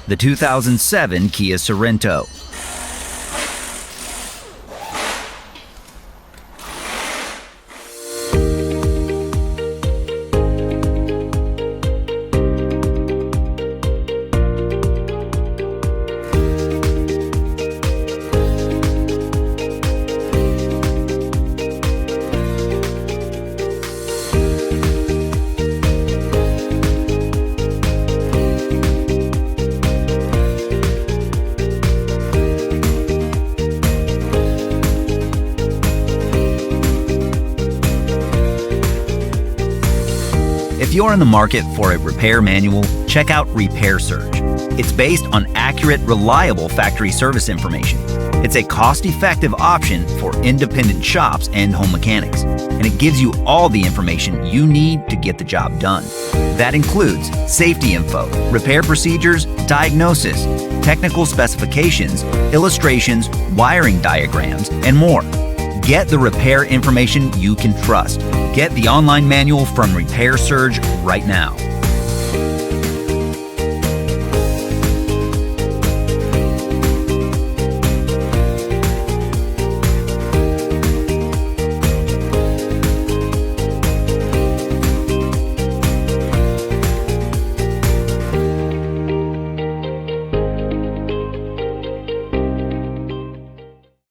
the 2007 Kia Sorento. If you're in the market for a repair manual, check out Repair Surge. It's based on accurate, reliable factory service information. It's a cost-effective option for independent shops and home mechanics, and it gives you all the information you need to get the job done. That includes safety info, repair procedures, diagnosis, technical specifications, illustrations, wiring diagrams, and more. Get the repair information you can trust. Get the online manual from Repair Surge right now.